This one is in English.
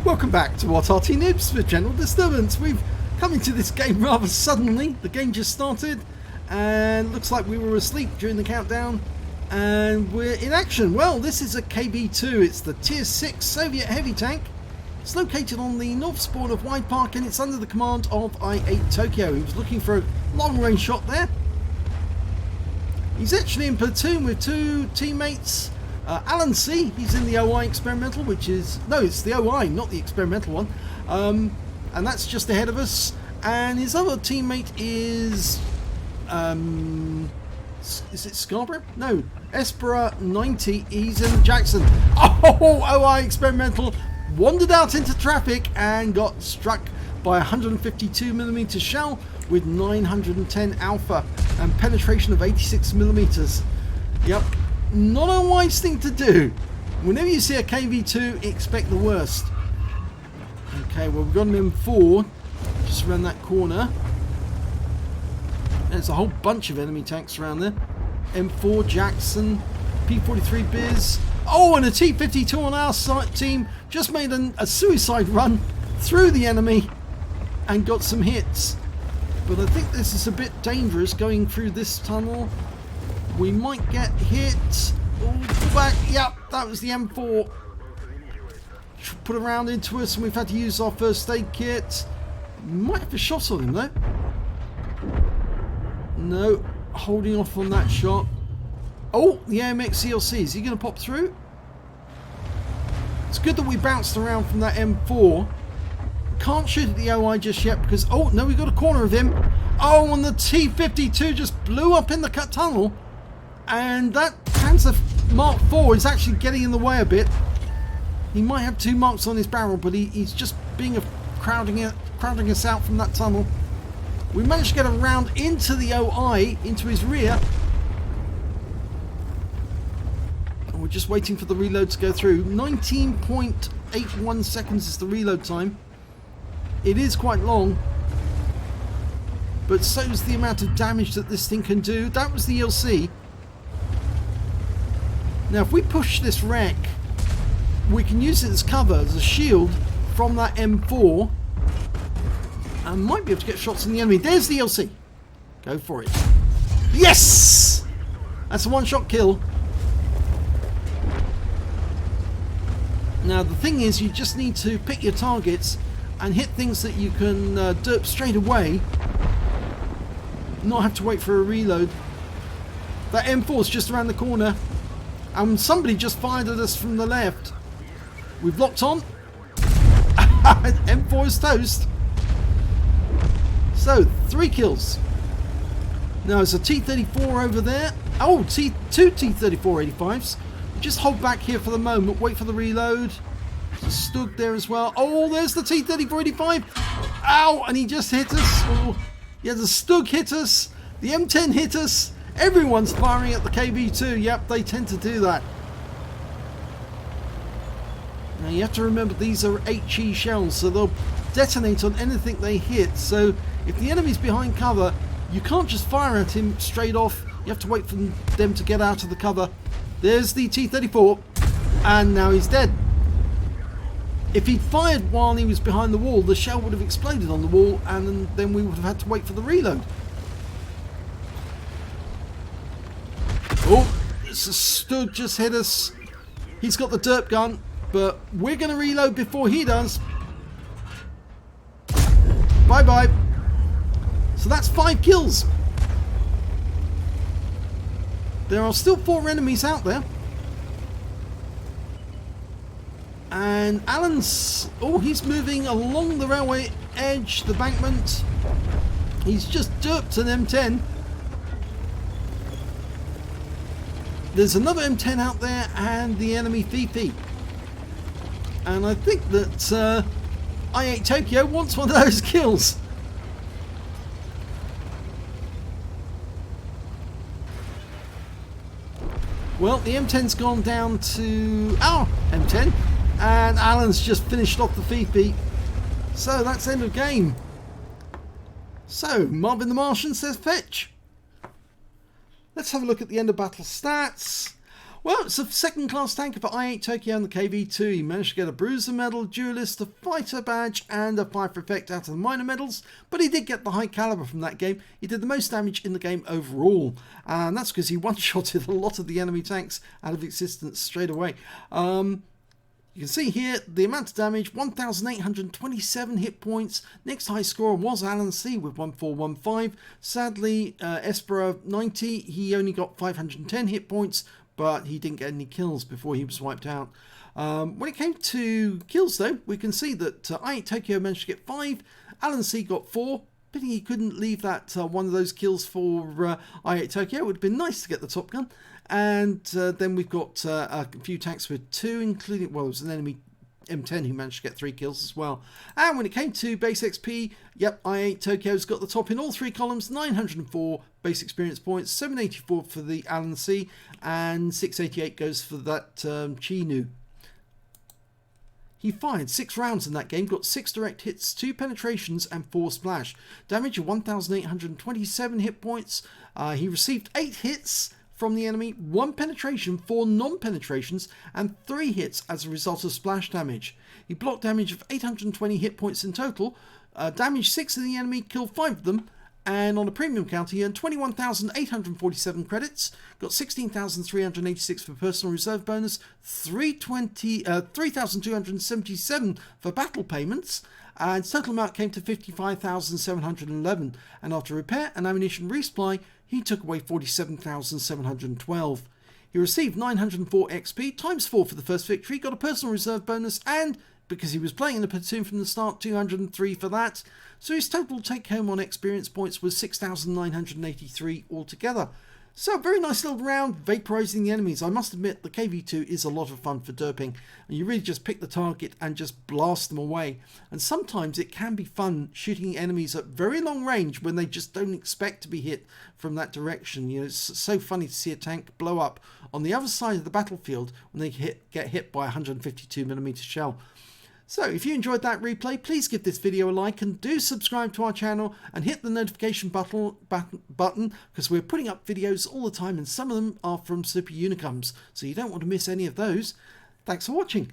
Welcome back to what Arty Noobs for General Disturbance. We've come into this game rather suddenly. The game just started and looks like we were asleep during the countdown and we're in action. Well, this is a KV-2. It's the Tier 6 Soviet heavy tank. It's located on the north spawn of Widepark and it's under the command of iatetokyo. He was looking for a long range shot there. He's actually in platoon with two teammates. Alan C, he's in the OI experimental, which is, no, it's the OI, not the experimental one, and that's just ahead of us. And his other teammate is it Scarborough? No, Espera 90, he's in Jackson. Oh, OI experimental wandered out into traffic and got struck by a 152mm shell with 910 alpha and penetration of 86mm. Yep. Not a wise thing to do. Whenever you see a KV-2, expect the worst. Okay, well, we've got an M4 just around that corner. There's a whole bunch of enemy tanks around there. M4, Jackson, P43 Biz. Oh, and a T52 on our side team just made a suicide run through the enemy and got some hits. But I think this is a bit dangerous going through this tunnel. We might get hit. Oh, pull back. Yep, that was the M4. Put a round into us and we've had to use our first aid kit. Might have a shot on him though. No, holding off on that shot. Oh, the AMX CLC. Is he going to pop through? It's good that we bounced around from that M4. Can't shoot at the OI just yet because, oh no, we got a corner of him. Oh, and the T52 just blew up in the cut tunnel. And that Panzer Mark IV is actually getting in the way a bit. He might have two marks on his barrel, but he's just being crowding us out from that tunnel. We managed to get a round into the OI, into his rear. And we're just waiting for the reload to go through. 19.81 seconds is the reload time. It is quite long. But so is the amount of damage that this thing can do. That was the ELC. Now if we push this wreck, we can use it as cover, as a shield from that M4 and might be able to get shots on the enemy. There's the ELC. Go for it. Yes! That's a one-shot kill. Now the thing is, you just need to pick your targets and hit things that you can derp straight away, not have to wait for a reload. That M4's just around the corner. And somebody just fired at us from the left. We've locked on. M4 is toast. So, 3 kills. Now there's a T-34 over there. Oh, two T-34-85s. Just hold back here for the moment. Wait for the reload. There's a Stug there as well. Oh, there's the T-34-85. Ow, and he just hit us. Oh, yeah, the Stug hit us. The M10 hit us. Everyone's firing at the KV-2. Yep, they tend to do that. Now you have to remember these are HE shells, so they'll detonate on anything they hit. So if the enemy's behind cover, you can't just fire at him straight off. You have to wait for them to get out of the cover. There's the T-34, and now he's dead. If he'd fired while he was behind the wall, the shell would have exploded on the wall, and then we would have had to wait for the reload. Oh, it's a Stug just hit us. He's got the derp gun, but we're going to reload before he does. Bye-bye. So that's 5 kills. There are still 4 enemies out there. And Alan's... oh, he's moving along the railway edge, the bankment. He's just derped an M10. There's another M10 out there and the enemy Fifi. And I think that iatetokyo wants one of those kills. Well, the M10's gone down to our M10 and Alan's just finished off the Fifi. So that's end of game. So Marvin the Martian says fetch. Let's have a look at the end of battle stats. Well, it's a second-class tanker for iatetokyo and the KV-2. He managed to get a Bruiser Medal, Duelist, a Fighter Badge, and a Fighter Effect out of the minor medals, but he did get the High Calibre from that game. He did the most damage in the game overall, and that's because he one-shotted a lot of the enemy tanks out of existence straight away. You can see here the amount of damage, 1,827 hit points. Next high scorer was Alan C with 1,415. Sadly, Espera 90, he only got 510 hit points, but he didn't get any kills before he was wiped out. When it came to kills though, we can see that iatetokyo managed to get 5, Alan C got 4. Pity he couldn't leave that one of those kills for iatetokyo. It would have been nice to get the top gun. And then we've got a few tanks with 2, including, well, it was an enemy M10 who managed to get 3 kills as well. And when it came to base XP, yep, iatetokyo's got the top in all 3 columns, 904 base experience points, 784 for the Alan C, and 688 goes for that Chinu. He fired 6 rounds in that game, got 6 direct hits, 2 penetrations and 4 splash. Damage of 1,827 hit points. He received 8 hits from the enemy, 1 penetration, 4 non-penetrations, and 3 hits as a result of splash damage. He blocked damage of 820 hit points in total, damaged 6 of the enemy, killed 5 of them, and on a premium count he earned 21,847 credits, got 16,386 for personal reserve bonus, 3,277 for battle payments, and total amount came to 55,711, and after repair and ammunition resupply he took away 47,712. He received 904 XP times 4 for the first victory, got a personal reserve bonus, and because he was playing in a platoon from the start, 203 for that. So his total take home on experience points was 6,983 altogether. So a very nice little round vaporizing the enemies. I must admit the KV-2 is a lot of fun for derping, and you really just pick the target and just blast them away. And sometimes it can be fun shooting enemies at very long range when they just don't expect to be hit from that direction. You know, it's so funny to see a tank blow up on the other side of the battlefield when they get hit by a 152mm shell. So if you enjoyed that replay, please give this video a like and do subscribe to our channel and hit the notification button because we're putting up videos all the time and some of them are from Super Unicums, so you don't want to miss any of those. Thanks for watching.